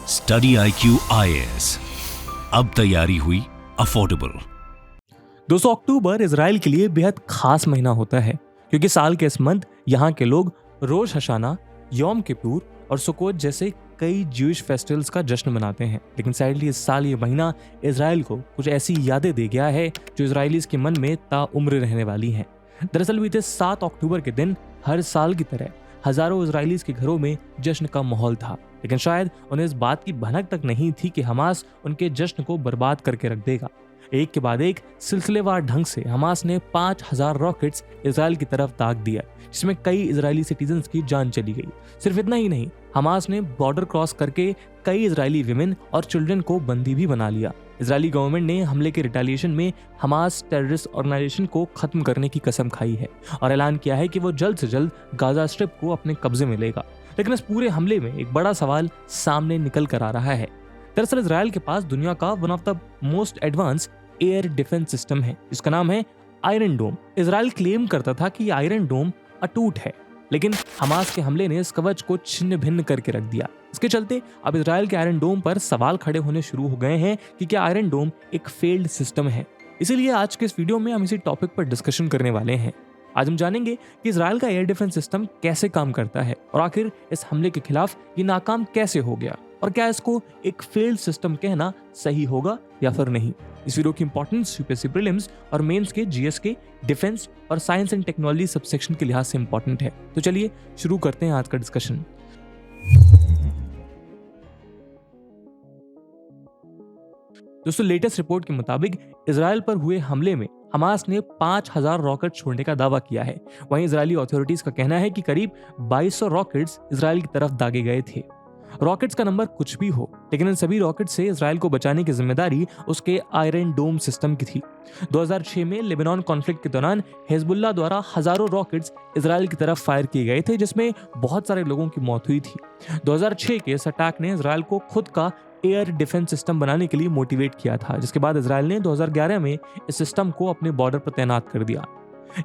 Study IQ IAS, अब तैयारी हुई अफोर्डेबल। दोस्तों, अक्टूबर इजराइल के लिए बेहद खास महीना होता है क्योंकि साल के इस मंथ यहाँ के लोग रोश हशाना, यौम किप्पूर और सुकोत जैसे कई ज्यूइश फेस्टिवल्स का जश्न मनाते हैं। लेकिन सैडली इस साल ये महीना इजराइल को कुछ ऐसी यादें दे गया है जो इजरायलीज के मन में ताउम्र रहने वाली हैं। दरअसल बीते 7 अक्टूबर के दिन हर साल की तरह हजारों इजरायलीज के घरों में जश्न का माहौल था, लेकिन शायद उन्हें इस बात की भनक तक नहीं थी कि हमास उनके जश्न को बर्बाद करके रख देगा। एक के बाद एक सिलसिलेवार ढंग से हमास ने 5000 रॉकेट्स इजराइल की तरफ दाग दिया, जिसमें कई इजरायली सिटीजन्स की जान चली गई। सिर्फ इतना ही नहीं, हमास ने बॉर्डर क्रॉस करके कई इजरायली विमेन और चिल्ड्रन को बंदी भी बना लिया। इजरायली गवर्नमेंट ने हमले के रिटेलिएशन में हमास टेररिस्ट ऑर्गेनाइजेशन को खत्म करने की कसम खाई है और ऐलान किया है कि वो जल्द से जल्द गाजा स्ट्रिप को अपने कब्जे में लेगा। लेकिन इस पूरे हमले में एक बड़ा सवाल सामने निकल कर आ रहा है। दरअसल इजराइल के पास दुनिया का one of the most advance air defence system है, जिसका नाम है आयरन डोम। इजराइल क्लेम करता था कि आयरन डोम अटूट है, लेकिन हमास के हमले ने इस कवच को छिन्न भिन्न करके रख दिया। इसके चलते अब इजराइल के आयरन डोम पर सवाल खड़े होने शुरू हो गए हैं कि क्या आयरन डोम एक फेल्ड सिस्टम है। इसीलिए आज के इस वीडियो में हम इसी टॉपिक पर डिस्कशन करने वाले हैं। आज हम जानेंगे कि इजराइल का एयर डिफेंस सिस्टम कैसे काम करता है और आखिर इस हमले के खिलाफ ये नाकाम कैसे हो गया, और क्या इसको एक फेल्ड सिस्टम कहना सही होगा या फिर नहीं। इस वीडियो की इंपॉर्टेंस यूपीएससी प्रीलिम्स और मेंस के जीएस के डिफेंस और साइंस एंड टेक्नोलॉजी सबसेक्शन के लिहाज से इंपॉर्टेंट है। तो चलिए शुरू करते हैं आज का डिस्कशन। दोस्तों, लेटेस्ट रिपोर्ट के मुताबिक इजराइल पर हुए हमले में हमास ने 5000 रॉकेट छोड़ने का दावा किया है। वहीं इजरायली अथॉरिटीज का कहना है कि करीब 2200 रॉकेट्स इजराइल की तरफ दागे गए थे। रॉकेट्स का नंबर कुछ भी हो, लेकिन इन सभी रॉकेट से इजराइल को बचाने की जिम्मेदारी उसके आयरन डोम सिस्टम की थी। 2006 में लेबनान कॉन्फ्लिक्ट के दौरान हिजबुल्लाह द्वारा हजारों रॉकेट्स इजराइल की तरफ फायर किए गए थे, जिसमें बहुत सारे लोगों की मौत हुई थी। 2006 के इस अटैक ने इजराइल को खुद का एयर डिफेंस सिस्टम बनाने के लिए मोटिवेट किया था, जिसके बाद इजराइल ने 2011 में इस सिस्टम को अपने बॉर्डर पर तैनात कर दिया।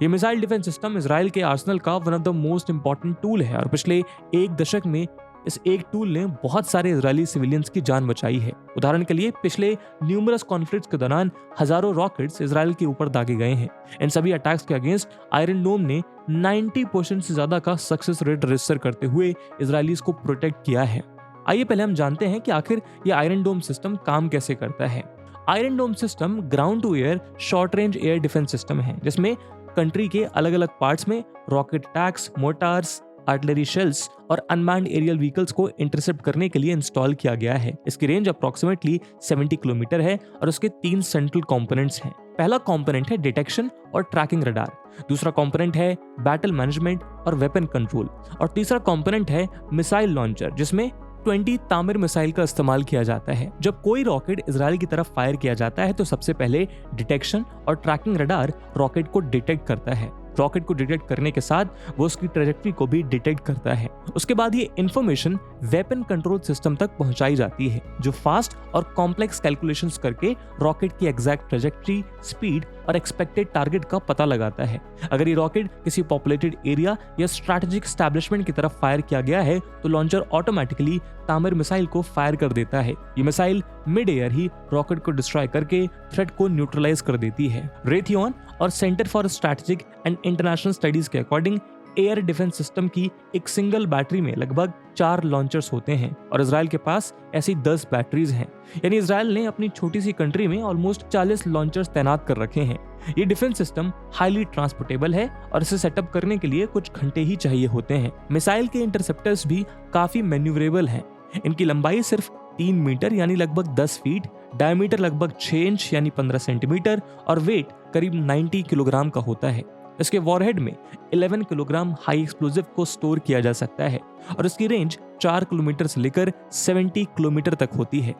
ये मिसाइल डिफेंस सिस्टम इजराइल के आर्सेनल का one of the most important tool है और पिछले एक दशक में इस एक टूल ने बहुत सारे इजरायली सिविलियंस की जान बचाई है। उदाहरण के लिए पिछले न्यूमरस कॉन्फ्लिक्ट्स के दौरान हजारों रॉकेट्स इजराइल के ऊपर दागे गए हैं। इन सभी अटैक्स के अगेंस्ट आयरन डोम ने 90% से ज्यादा का सक्सेस रेट रजिस्टर करते हुए इजरायलीज को प्रोटेक्ट किया है। आइए पहले हम जानते हैं कि आखिर ये आयरन डोम सिस्टम काम कैसे करता है। Iron dome system ground to air short range air defence system है, जिसमें कंट्री के अलग अलग पार्ट्स में rocket attacks, mortars, artillery shells और अनमैन्ड एरियल व्हीकल्स को इंटरसेप्ट करने के लिए इंस्टॉल किया गया है। इसकी रेंज अप्रोक्सीमेटली 70 किलोमीटर है और उसके 3 सेंट्रल कंपोनेंट्स हैं। पहला कंपोनेंट है डिटेक्शन और ट्रैकिंग रडार, दूसरा कंपोनेंट है बैटल मैनेजमेंट और वेपन कंट्रोल, और तीसरा कंपोनेंट है मिसाइल लॉन्चर, जिसमें 20 तामिर मिसाइल का इस्तेमाल किया जाता है। जब कोई रॉकेट इजराइल की तरफ फायर किया जाता है तो सबसे पहले डिटेक्शन और ट्रैकिंग रडार रॉकेट को डिटेक्ट करता है। रॉकेट को डिटेक्ट करने के साथ वो उसकी ट्रेजेक्टरी को भी डिटेक्ट करता है। उसके बाद ये इंफॉर्मेशन वेपन कंट्रोल सिस्टम तक पहुंचाई जाती है, जो फास्ट और कॉम्प्लेक्स कैलकुलेशंस करके रॉकेट की एग्जैक्ट ट्रेजेक्टरी, स्पीड और एक्सपेक्टेड टारगेट का पता लगाता है। अगर ये रॉकेट किसी पॉपुलेटेड एरिया या स्ट्रैटेजिक एस्टैब्लिशमेंट की तरफ फायर किया गया है तो लॉन्चर ऑटोमेटिकली तामिर मिसाइल को फायर कर देता है। ये मिसाइल मिड एयर ही रॉकेट को डिस्ट्रॉय करके थ्रेट को न्यूट्रलाइज कर देती है। रेथियन और centre for strategic and international studies के अकॉर्डिंग एयर डिफेंस सिस्टम की एक सिंगल बैटरी में लगभग 4 लॉन्चर्स होते हैं और इजराइल के पास ऐसी 10 बैटरीज हैं। यानी इजराइल ने अपनी छोटी सी कंट्री में ऑलमोस्ट 40 लॉन्चर्स तैनात कर रखे हैं। ये डिफेंस सिस्टम हाईली ट्रांसपोर्टेबल है और इसे सेटअप करने के लिए कुछ घंटे ही चाहिए होते हैं। मिसाइल के इंटरसेप्टर्स भी काफी मैन्यूवरेबल हैं। इनकी लंबाई सिर्फ 3 मीटर यानी लगभग 10 फीट, डायमीटर लगभग 6 इंच यानी 15 सेंटीमीटर और वेट करीब 90 किलोग्राम का होता है। इसके वॉरहेड में 11 किलोग्राम हाई एक्सप्लोजिव को स्टोर किया जा सकता है और इसकी रेंज 4 किलोमीटर से लेकर 70 किलोमीटर तक होती है।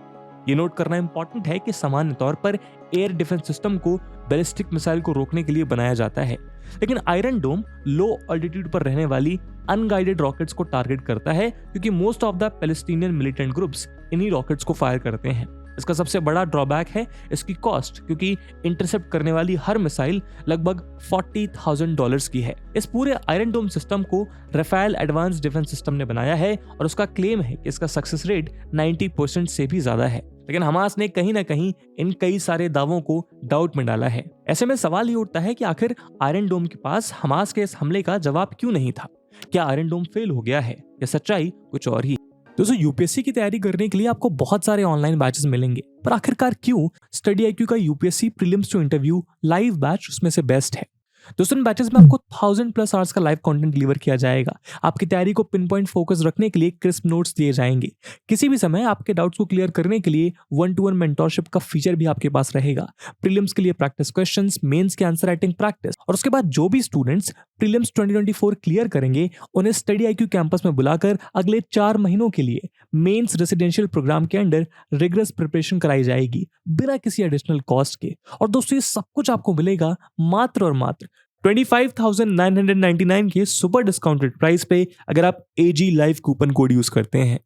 ये नोट करना इंपॉर्टेंट है कि सामान्य तौर पर एयर डिफेंस सिस्टम को बैलिस्टिक मिसाइल को रोकने के लिए बनाया जाता है, लेकिन आयरन डोम लो ऑल्टीट्यूड पर रहने वाली अनगाइडेड रॉकेट्स को टारगेट करता है, क्योंकि most of the Palestinian militant groups इन्हीं रॉकेट्स को फायर करते हैं। इसका सबसे बड़ा ड्रॉबैक है इसकी कॉस्ट, क्योंकि इंटरसेप्ट करने वाली हर मिसाइल लगभग $40,000 की है। इस पूरे आयरन डोम सिस्टम को राफेल एडवांस डिफेंस सिस्टम ने बनाया है और उसका क्लेम है कि इसका सक्सेस रेट 90% से भी ज्यादा है। लेकिन हमास ने कहीं ना कहीं इन कई सारे दावों को डाउट में डाला है। ऐसे में सवाल ये उठता है कि आखिर आयरन डोम के पास हमास के इस हमले का जवाब क्यों नहीं था? क्या आयरन डोम फेल हो गया है या सच्चाई कुछ और ही? दोस्तों, यूपीएससी की तैयारी करने के लिए आपको बहुत सारे ऑनलाइन बैचेस मिलेंगे, पर आखिरकार क्यों स्टडी आईक्यू का UPSC prelims to interview live batch उसमें से बेस्ट है? दोस्तों, इन बैचेस में आपको 1000+ आवर्स का लाइव कंटेंट डिलीवर किया जाएगा। आपकी तैयारी को पिन पॉइंट फोकस रखने के लिए क्रिस्प नोट्स दिए जाएंगे। किसी भी समय आपके डाउट्स को क्लियर करने के लिए 1-to-1 मेंटोरशिप का फीचर भी आपके पास रहेगा। प्रीलिम्स के लिए प्रैक्टिस क्वेश्चंस, मेंस के आंसर राइटिंग प्रैक्टिस, और उसके बाद जो भी स्टूडेंट्स प्रीलिम्स 2024 क्लियर करेंगे उन्हें स्टडी आईक्यू कैंपस में बुलाकर अगले 4 महीनों के लिए मेंस रेसिडेंशियल प्रोग्राम के अंडर रिगरस प्रिपरेशन कराई जाएगी बिना किसी एडिशनल कॉस्ट के। और दोस्तों, ये सब कुछ आपको मिलेगा मात्र और मात्र 25,999 के सुपर डिस्काउंटेड प्राइस पे, अगर आप AG live coupon code use करते हैं।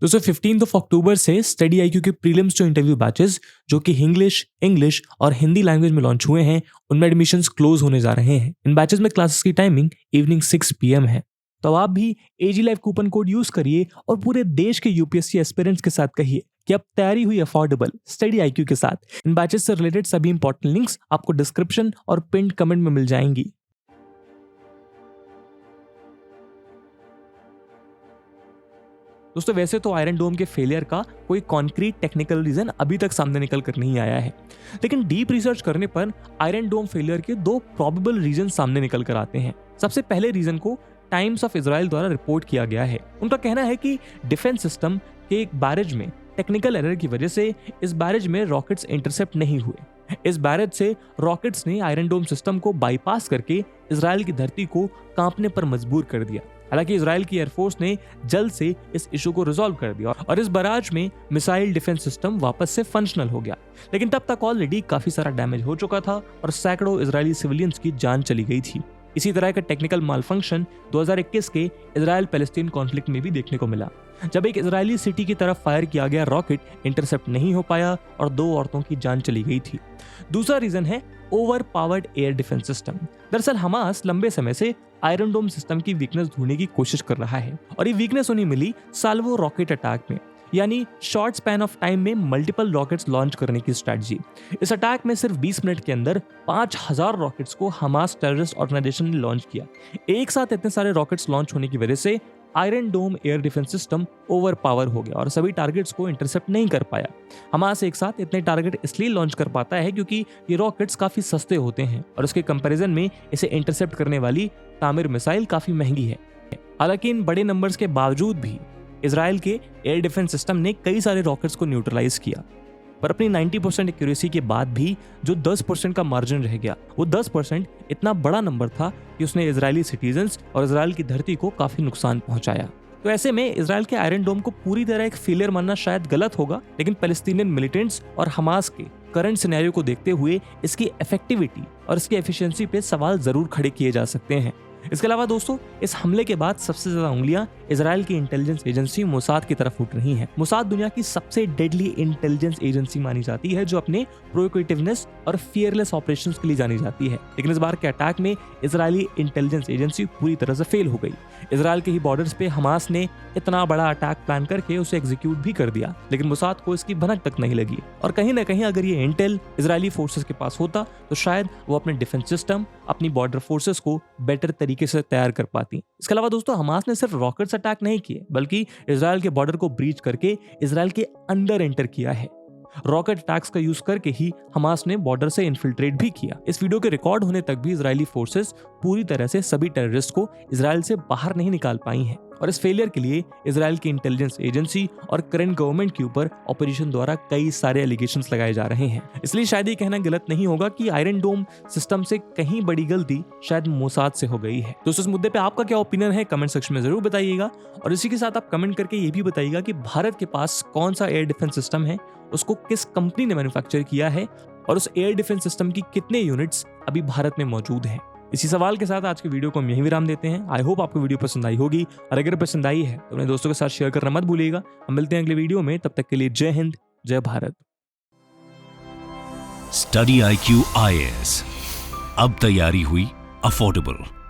दोस्तों, 15 अक्टूबर से स्टडी आईक्यू के प्रीलिम्स टू इंटरव्यू बैचेस जो कि इंग्लिश और हिंदी लैंग्वेज में लॉन्च हुए हैं, उनमें एडमिशंस क्लोज होने जा रहे हैं। इन बैचेस में क्लासेस की टाइमिंग इवनिंग 6 PM है। तो आप भी AG live coupon code use करिए और पूरे देश के यूपीएससी एस्पिरेंट्स के साथ कहिए कि अब तैयारी हुई अफोर्डेबल स्टडी आईक्यू के साथ। इन बैचेस से रिलेटेड सभी इंपॉर्टेंट लिंक्स आपको डिस्क्रिप्शन और पिन्ड कमेंट में मिल जाएंगी। दोस्तों, वैसे तो आयरन डोम के फेलियर का कोई कॉन्क्रीट टेक्निकल रीजन अभी तक सामने निकल कर नहीं आया है, लेकिन डीप रिसर्च करने पर आयरन डोम फेलियर के 2 प्रोबेबल रीजन सामने निकल कर आते हैं। सबसे पहले रीजन को टाइम्स ऑफ इजराइल द्वारा रिपोर्ट किया गया है। उनका कहना है कि डिफेंस सिस्टम के एक बैरेज में टेक्निकल एरर की वजह से इस बैरेज में रॉकेट्स इंटरसेप्ट नहीं हुए। इस बैरेज से रॉकेट्स ने आयरन डोम सिस्टम को बाईपास करके इजराइल की धरती को कांपने पर मजबूर कर दिया। हालांकि इजराइल की एयरफोर्स ने जल्द से इस इशू को रिजॉल्व कर दिया और इस बैराज में मिसाइल डिफेंस सिस्टम वापस से फंक्शनल हो गया, लेकिन तब तक ऑलरेडी काफी सारा डैमेज हो चुका था और सैकड़ों इजरायली सिविलियंस की जान चली गई थी। इसी तरह का टेक्निकल मालफंक्शन 2021 के इजराइल पैलेस्टीन कॉन्फ्लिक्ट में भी देखने को मिला, जब एक इजरायली सिटी की तरफ फायर किया गया रॉकेट इंटरसेप्ट नहीं हो पाया और 2 औरतों की जान चली गई थी। दूसरा रीजन है over powered air defence system. दरअसल हमास लंबे समय से आयरन डोम सिस्टम की वीकनेस ढूंढने की कोशिश कर रहा है और ये वीकनेस उन्हें मिली साल्वो रॉकेट अटैक में, यानी शॉर्ट स्पैन ऑफ टाइम में मल्टीपल रॉकेट्स लॉन्च करने की स्ट्रेटजी। इस अटैक में सिर्फ 20 मिनट के अंदर 5000 रॉकेट्स को हमास टेररिस्ट ऑर्गेनाइजेशन ने लॉन्च किया। एक साथ इतने सारे रॉकेट्स लॉन्च होने की वजह से iron dome air defence system over power हो गया और सभी टारगेट्स को इंटरसेप्ट नहीं कर पाया। हमास एक साथ इतने टारगेट इसलिए लॉन्च कर पाता है क्योंकि ये रॉकेट्स काफी सस्ते होते हैं और उसके कंपैरिजन में इसे इंटरसेप्ट करने वाली तामिर मिसाइल काफी महंगी है। हालांकि इन बड़े नंबर्स के बावजूद भी इजराइल के एयर डिफेंस सिस्टम ने कई सारे रॉकेट्स को न्यूट्रलाइज किया, पर अपनी 90% एक्यूरेसी के बाद भी जो 10% का मार्जिन रह गया, वो 10% इतना बड़ा नंबर था कि उसने इजरायली सिटीजन्स और इजराइल की धरती को काफी नुकसान पहुंचाया। तो ऐसे में इजराइल के आयरन डोम को पूरी तरह एक फेलियर मानना शायद गलत होगा, लेकिन पैलेस्टीनियन मिलिटेंट्स और हमास के करंट सिनेरियो को देखते हुए इसकी इफेक्टिविटी और इसकी एफिशिएंसी पे सवाल जरूर खड़े किए जा सकते हैं। इसके अलावा दोस्तों, इस हमले के बाद सबसे ज्यादा उंगलियां इजराइल की इंटेलिजेंस एजेंसी मोसाद की तरफ उठ रही हैं। मोसाद दुनिया की सबसे डेडली इंटेलिजेंस एजेंसी मानी जाती है, जो अपने प्रोएक्टिवनेस और फियरलेस ऑपरेशंस के लिए जानी जाती है। लेकिन इस बार के अटैक में इजरायली इंटेलिजेंस एजेंसी पूरी तरह से फेल हो गई। इजराइल के ही बॉर्डर्स पे हमास ने इतना बड़ा अटैक प्लान करके उसे एग्जीक्यूट भी कर दिया, लेकिन मोसाद को इसकी भनक तक नहीं लगी। और कहीं ना कहीं अगर ये इंटेल इजरायली फोर्सेस के पास होता तो शायद वो अपने डिफेंस सिस्टम, अपनी बॉर्डर फोर्सेस को बेटर तरीके से तैयार कर पाती। इसके अलावा दोस्तों, हमास ने सिर्फ रॉकेट्स अटैक नहीं किए, बल्कि इजराइल के बॉर्डर को ब्रीच करके इजराइल के अंदर एंटर किया है। रॉकेट अटैक्स का यूज करके ही हमास ने बॉर्डर से इन्फिल्ट्रेट भी किया। इस वीडियो के रिकॉर्ड होने तक भी इजरायली फोर्सेस पूरी तरह से सभी टेररिस्ट को इजराइल से बाहर नहीं निकाल पाई हैं और इस फेलियर के लिए इजराइल की इंटेलिजेंस एजेंसी और करंट गवर्नमेंट के ऊपर ऑपरेशन द्वारा कई सारे एलिगेशंस लगाए जा रहे हैं। इसलिए शायद ये कहना गलत नहीं होगा कि आयरन डोम सिस्टम से कहीं बड़ी गलती शायद मोसाद से हो गई है। दोस्तों, इस मुद्दे पे आपका क्या ओपिनियन है कमेंट सेक्शन में जरूर बताइएगा और इसी के साथ आप कमेंट करके ये भी बताइएगा कि भारत के पास कौन सा एयर डिफेंस सिस्टम है, उसको किस कंपनी ने मैन्युफैक्चर किया है और उस एयर डिफेंस सिस्टम की कितने यूनिट्स अभी भारत में मौजूद हैं। इसी सवाल के साथ आज के वीडियो को हम यहीं विराम देते हैं। आई होप आपको वीडियो पसंद आई होगी और अगर पसंद आई है तो अपने दोस्तों के साथ शेयर करना मत भूलिएगा। हम मिलते हैं अगले वीडियो में, तब तक के लिए जय हिंद, जय भारत। स्टडी IQ IAS, अब तैयारी हुई अफोर्डेबल।